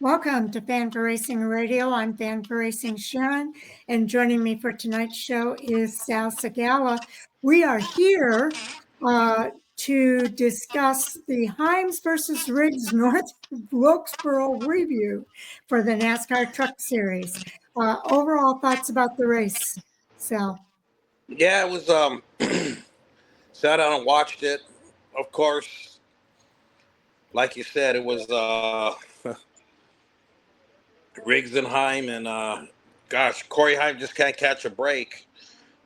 Welcome to Fan for Racing Radio. I'm Fan for Racing Sharon, and joining me for tonight's show is Sal Segala. We are here to discuss the Heims versus Riggs North Wilkesboro review for the NASCAR Truck Series. Overall thoughts about the race, Sal? Yeah, it was sat down and watched it. Of course, like you said, it was Riggs and Heim, and Corey Heim just can't catch a break.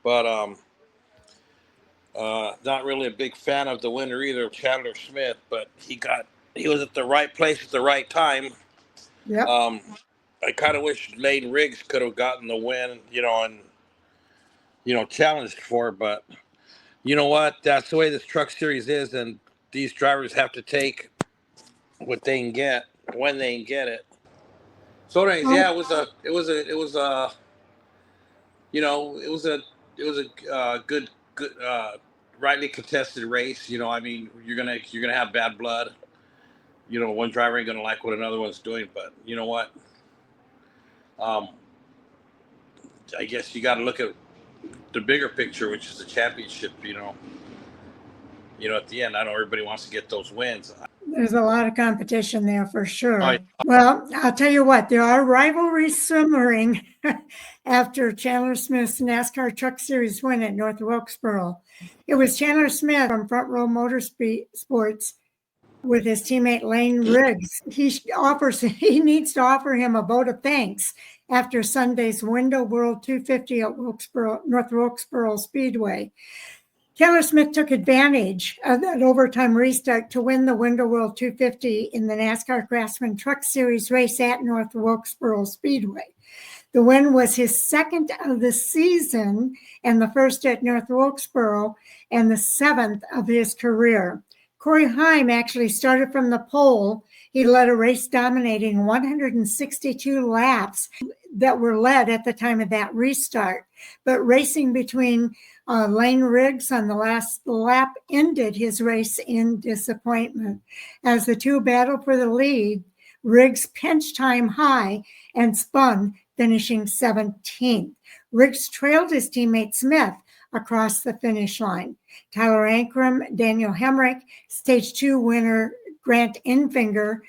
But not really a big fan of the winner either, Chandler Smith. But he was at the right place at the right time. Yep. I kind of wish Lane Riggs could have gotten the win, and challenged for it. But you know what? That's the way this truck series is, and these drivers have to take what they can get when they can get it. So, anyways, yeah, it was a good, rightly contested race. I mean, you're gonna have bad blood. One driver ain't gonna like what another one's doing, but you know what? I guess you got to look at the bigger picture, which is the championship. At the end, I know everybody wants to get those wins. There's a lot of competition there for sure. Oh, yeah. Well, I'll tell you what, there are rivalries simmering after Chandler Smith's NASCAR Truck Series win at North Wilkesboro. It was Chandler Smith from Front Row Motorsports with his teammate Lane Riggs. He needs to offer him a vote of thanks after Sunday's Window World 250 at North Wilkesboro Speedway. Chandler Smith took advantage of that overtime restart to win the Window World 250 in the NASCAR Craftsman Truck Series race at North Wilkesboro Speedway. The win was his second of the season and the first at North Wilkesboro and the seventh of his career. Corey Heim actually started from the pole. He led a race dominating 162 laps that were led at the time of that restart. But racing between Lane Riggs on the last lap ended his race in disappointment. As the two battled for the lead, Riggs pinched time high and spun, finishing 17th. Riggs trailed his teammate Smith across the finish line. Tyler Ankrum, Daniel Hemrick, Stage 2 winner Grant Enfinger,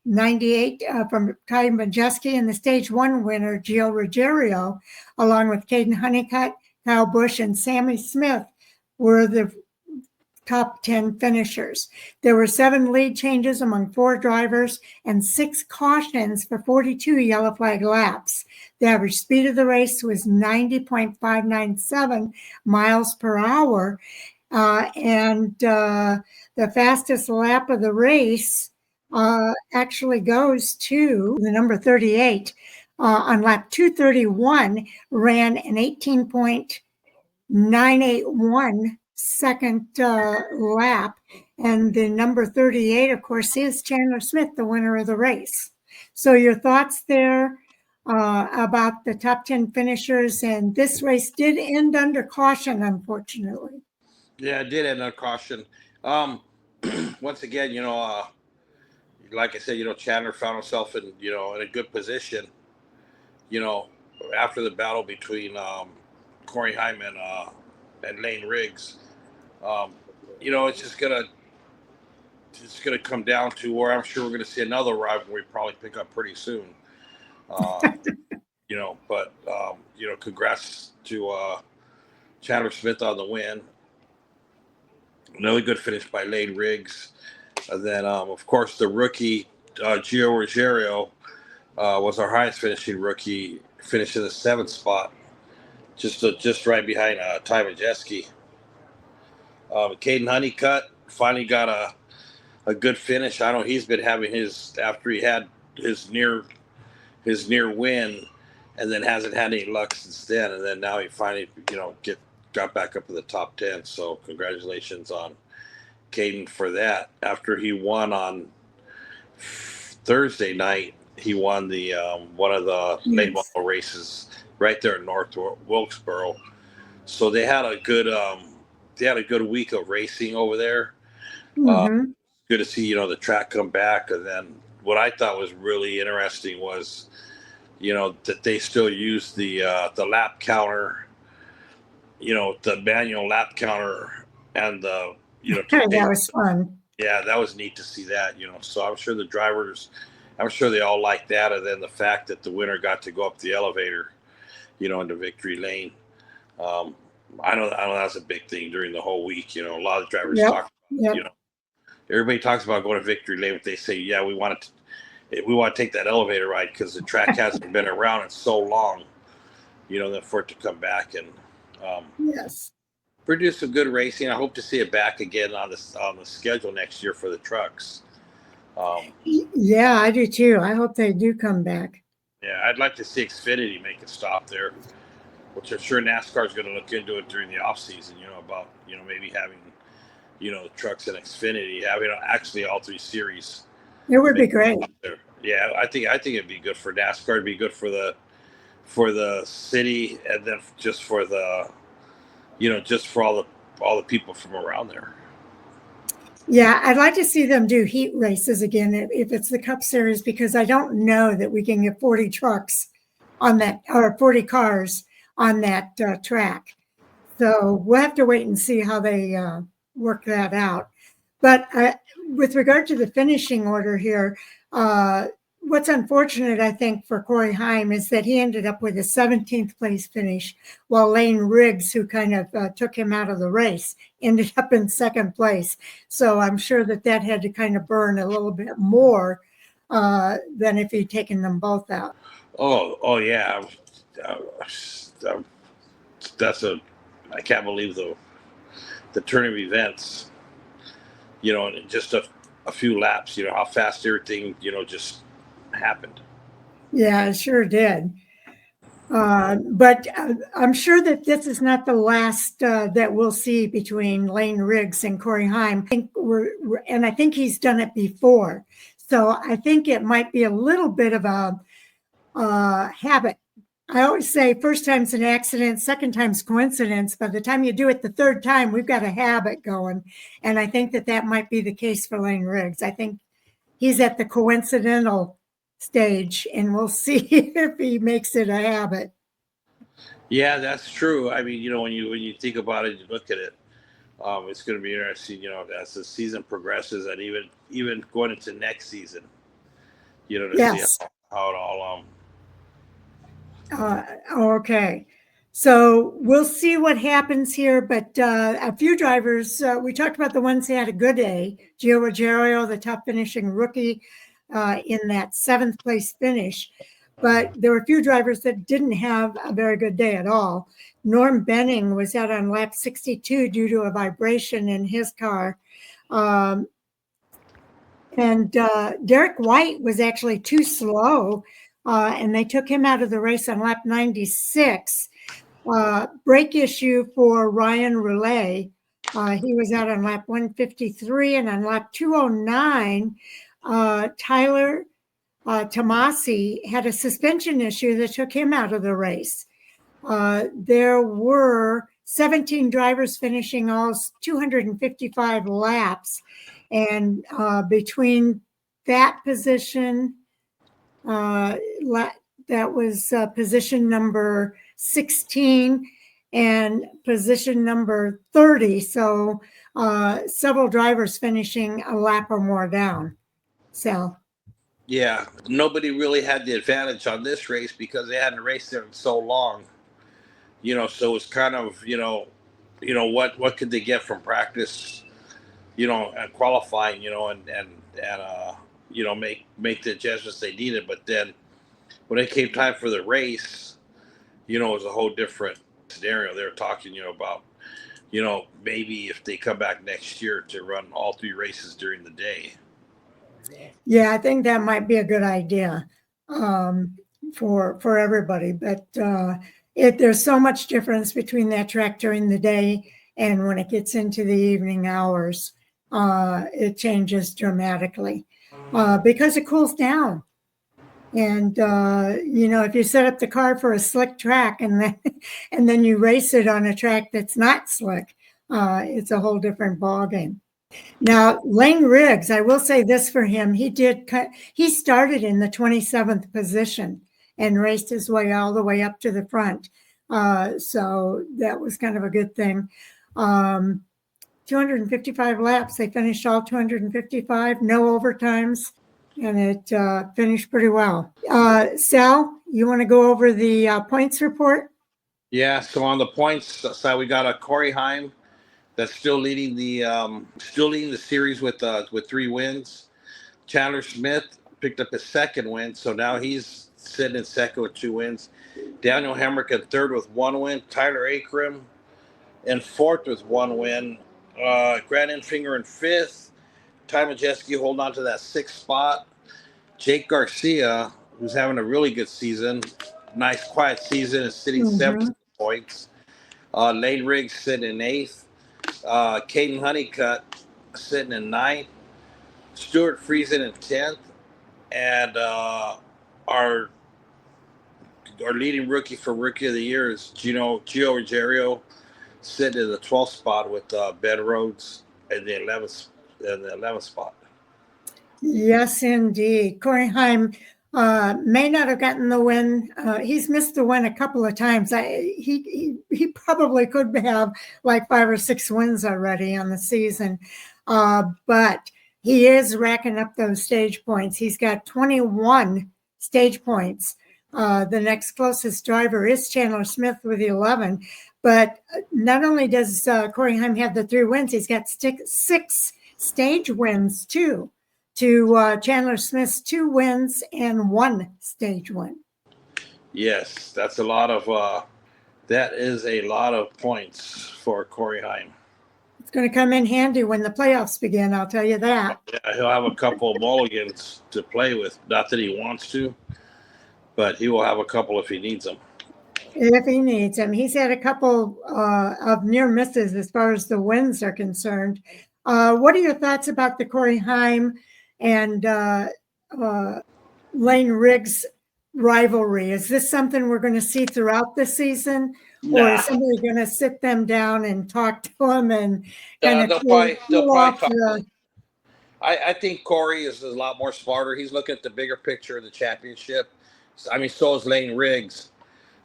98 from Ty Majeski, and the Stage 1 winner Gio Ruggiero, along with Caden Honeycutt, Kyle Busch, and Sammy Smith were the top 10 finishers. There were 7 lead changes among 4 drivers and 6 cautions for 42 yellow flag laps. The average speed of the race was 90.597 miles per hour. And the fastest lap of the race actually goes to the number 38. On lap 231, ran an 18.981 second lap. And the number 38, of course, is Chandler Smith, the winner of the race. So your thoughts there about the top 10 finishers, and this race did end under caution, unfortunately. Yeah, it did end under caution. Once again, like I said, Chandler found himself in a good position. After the battle between Corey Heim and Lane Riggs, it's gonna come down to where I'm sure we're gonna see another rivalry probably pick up pretty soon. But congrats to Chandler Smith on the win. Another good finish by Lane Riggs, and then of course the rookie Gio Ruggiero was our highest finishing rookie, finished in the 7th spot, just right behind Ty Majeski. Caden Honeycutt finally got a good finish. I know he's been having after he had his near win, and then hasn't had any luck since then. And then now he finally got back up to the top 10. So congratulations on Caden for that. After he won on Thursday night, he won the one of the late model races right there in North Wilkesboro. So they had a good week of racing over there. Mm-hmm. Good to see the track come back, and then what I thought was really interesting was, that they still use the lap counter, the manual lap counter, and the That was fun. yeah, that was neat to see that. So I'm sure the drivers, I'm sure they all like that, and then the fact that the winner got to go up the elevator, into victory lane. Um, I know that's a big thing during the whole week. A lot of drivers Yep. talk. Yep. Everybody talks about going to victory lane, but they say, yeah, we want to take that elevator ride because the track hasn't been around in so long, than for it to come back and Yes. produce some good racing. I hope to see it back again on the schedule next year for the trucks. Yeah, I do too. I hope they do come back. Yeah, I'd like to see Xfinity make a stop there, which I'm sure NASCAR is going to look into it during the off season. About maybe having the trucks in Xfinity, having actually all three series. It would be great. Yeah, I think it'd be good for NASCAR. It'd be good for the city, and then just for just for all the people from around there. Yeah, I'd like to see them do heat races again if it's the Cup Series, because I don't know that we can get 40 trucks on that, or 40 cars on that track. So we'll have to wait and see how they work that out. But with regard to the finishing order here, what's unfortunate, I think, for Corey Heim is that he ended up with a 17th place finish, while Lane Riggs, who kind of took him out of the race, ended up in second place. So I'm sure that had to kind of burn a little bit more than if he'd taken them both out. Oh yeah. I can't believe the turn of events, in just a few laps, how fast everything, just happened. Yeah, it sure did. But I'm sure that this is not the last that we'll see between Lane Riggs and Corey Heim. And I think he's done it before. So I think it might be a little bit of a habit. I always say first time's an accident, second time's coincidence. By the time you do it the third time, we've got a habit going. And I think that might be the case for Lane Riggs. I think he's at the coincidental stage, and we'll see if he makes it a habit. Yeah, that's true. I mean, when you think about it, you look at it. It's going to be interesting, as the season progresses, and even going into next season, to Yes. see how it all. Okay. So we'll see what happens here, but a few drivers, we talked about the ones who had a good day. Gio Ruggiero, the top finishing rookie in that 7th place finish. But there were a few drivers that didn't have a very good day at all. Norm Benning was out on lap 62 due to a vibration in his car. And Derek White was actually too slow, and they took him out of the race on lap 96. Brake issue for Ryan Roulet. He was out on lap 153, and on lap 209, Tyler Tomasi had a suspension issue that took him out of the race. There were 17 drivers finishing all 255 laps. And between that position, that was position number 16 and position number 30. So several drivers finishing a lap or more down. Sal. Yeah, nobody really had the advantage on this race because they hadn't raced there in so long. So it's kind of, what could they get from practice, and qualifying, and make the adjustments they needed. But then when it came time for the race, it was a whole different scenario. They were talking, about, maybe if they come back next year to run all 3 races during the day. Yeah, I think that might be a good idea for everybody. But there's so much difference between that track during the day and when it gets into the evening hours. It changes dramatically because it cools down. And if you set up the car for a slick track and then you race it on a track that's not slick, it's a whole different ballgame. Now, Lane Riggs, I will say this for him. He started in the 27th position and raced his way all the way up to the front. So that was kind of a good thing. 255 laps. They finished all 255, no overtimes, and it finished pretty well. Sal, you want to go over the points report? Yeah, so on the points side, we got a Corey Heim that's still leading the series with 3 wins. Chandler Smith picked up his second win, so now he's sitting in second with 2 wins. Daniel Hemrick in third with 1 win. Tyler Akram in fourth with 1 win. Grant Enfinger in fifth. Ty Majeski holding on to that sixth spot. Jake Garcia, who's having a really good season, nice quiet season, is sitting 7th points. Lane Riggs sitting in eighth. Caden Honeycutt sitting in ninth. Stuart Friesen in 10th. And our leading rookie for Rookie of the Year is Gio Ruggiero, sitting in the 12th spot with Ben Rhodes in the 11th spot. Yes, indeed. Corey Heim may not have gotten the win. He's missed the win a couple of times. He probably could have like 5 or 6 wins already on the season, but he is racking up those stage points. He's got 21 stage points. The next closest driver is Chandler Smith with 11. But not only does Corey Heim have the 3 wins, he's got 6 stage wins too, to Chandler Smith's 2 wins and 1 stage win. Yes, that is a lot of points for Corey Heim. It's going to come in handy when the playoffs begin, I'll tell you that. Yeah, he'll have a couple of mulligans to play with. Not that he wants to, but he will have a couple if he needs them. If he needs them. He's had a couple of near misses as far as the wins are concerned. What are your thoughts about the Corey Heim and Lane Riggs rivalry? Is this something we're going to see throughout the season? Nah. Or is somebody going to sit them down and talk to them and kind of they'll probably off talk. I think Corey is a lot more smarter. He's looking at the bigger picture of the championship. I mean, so is Lane Riggs.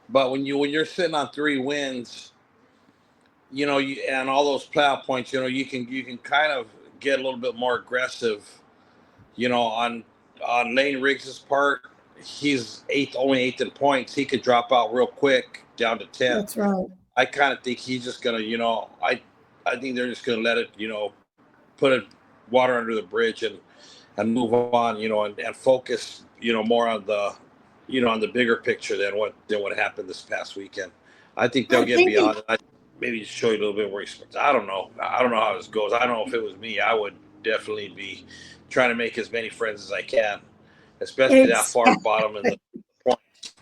But when you're sitting on 3 wins, and all those playoff points, you can kind of get a little bit more aggressive. On Lane Riggs' part, he's only eighth in points. He could drop out real quick down to 10th. That's right. I kind of think he's just gonna, I think they're just gonna let it, put it water under the bridge and move on, and focus, more on the, on the bigger picture than what happened this past weekend. I think they'll get beyond it. Maybe just show you a little bit where he starts. I don't know how this goes. I don't know if it was me. I would definitely be trying to make as many friends as I can, especially that far bottom in the points.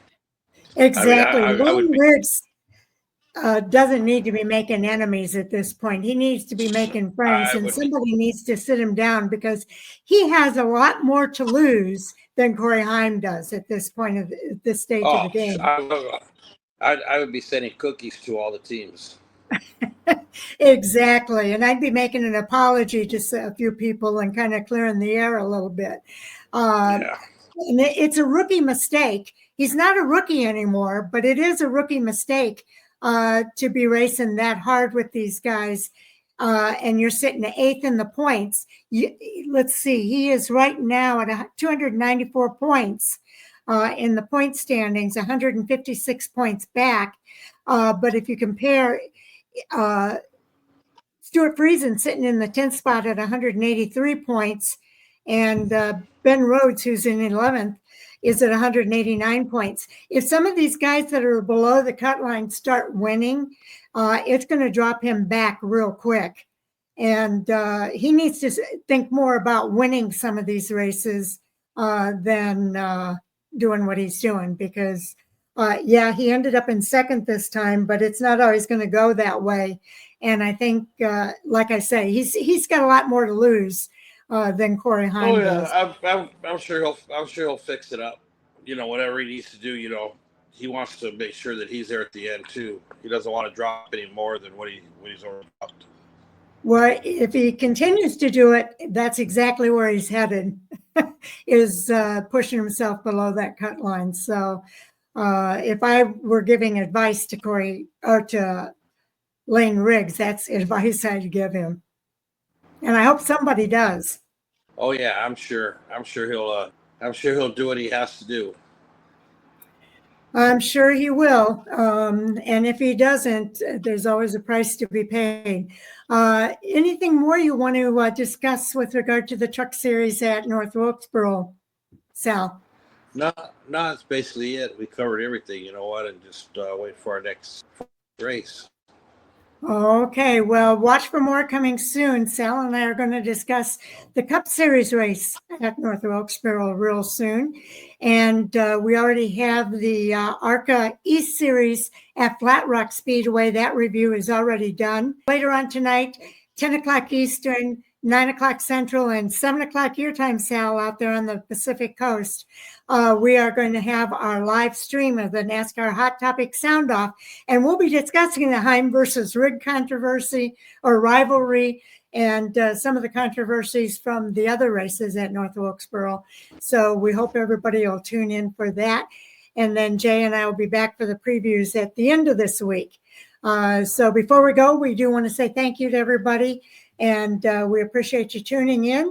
Exactly. Lane Riggs doesn't need to be making enemies at this point. He needs to be making friends, and somebody needs to sit him down because he has a lot more to lose than Corey Heim does at this point of this stage of the game. I would be sending cookies to all the teams. Exactly. And I'd be making an apology to a few people and kind of clearing the air a little bit. And it's a rookie mistake. He's not a rookie anymore, but it is a rookie mistake to be racing that hard with these guys. And you're sitting 8th in the points. Let's see. He is right now at 294 points in the point standings, 156 points back. But if you compare Stuart Friesen sitting in the 10th spot at 183 points, and Ben Rhodes, who's in 11th, is at 189 points. If some of these guys that are below the cut line start winning, it's going to drop him back real quick. And he needs to think more about winning some of these races than doing what he's doing because, he ended up in second this time, but it's not always going to go that way. And I think, like I say, he's got a lot more to lose than Corey Heim does. I'm sure he'll fix it up. Whatever he needs to do. He wants to make sure that he's there at the end too. He doesn't want to drop any more than what he's already dropped. Well, if he continues to do it, that's exactly where he's headed, is pushing himself below that cut line. So if I were giving advice to Corey or to Lane Riggs, that's advice I'd give him. And I hope somebody does. Oh yeah, I'm sure he'll do what he has to do. I'm sure he will. And if he doesn't, there's always a price to be paid. Anything more you want to discuss with regard to the truck series at North Wilkesboro, Sal? No, it's basically it. We covered everything. You know what? And just wait for our next race. Okay, well, watch for more coming soon. Sal and I are going to discuss the Cup Series race at North Wilkesboro real soon. And we already have the ARCA East Series at Flat Rock Speedway. That review is already done. Later on tonight, 10 o'clock Eastern, 9 o'clock Central, and 7 o'clock your time, Sal, out there on the Pacific Coast. We are going to have our live stream of the NASCAR Hot Topic Sound Off, and we'll be discussing the Heim versus Rig controversy or rivalry and some of the controversies from the other races at North Wilkesboro. So we hope everybody will tune in for that. And then Jay and I will be back for the previews at the end of this week. So before we go, we do want to say thank you to everybody, and we appreciate you tuning in.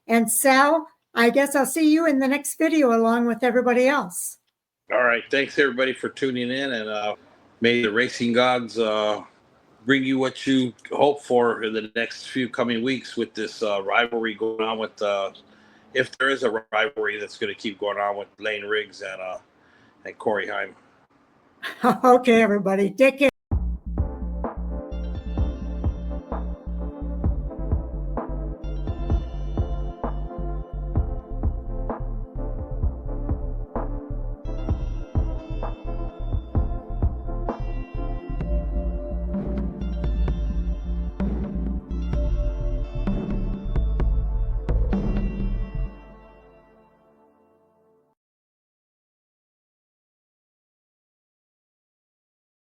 And Sal, I guess I'll see you in the next video along with everybody else. All right. Thanks, everybody, for tuning in. And may the racing gods bring you what you hope for in the next few coming weeks with this rivalry going on with, if there is a rivalry that's going to keep going on with Lane Riggs and Corey Heim. Okay, everybody. Take care.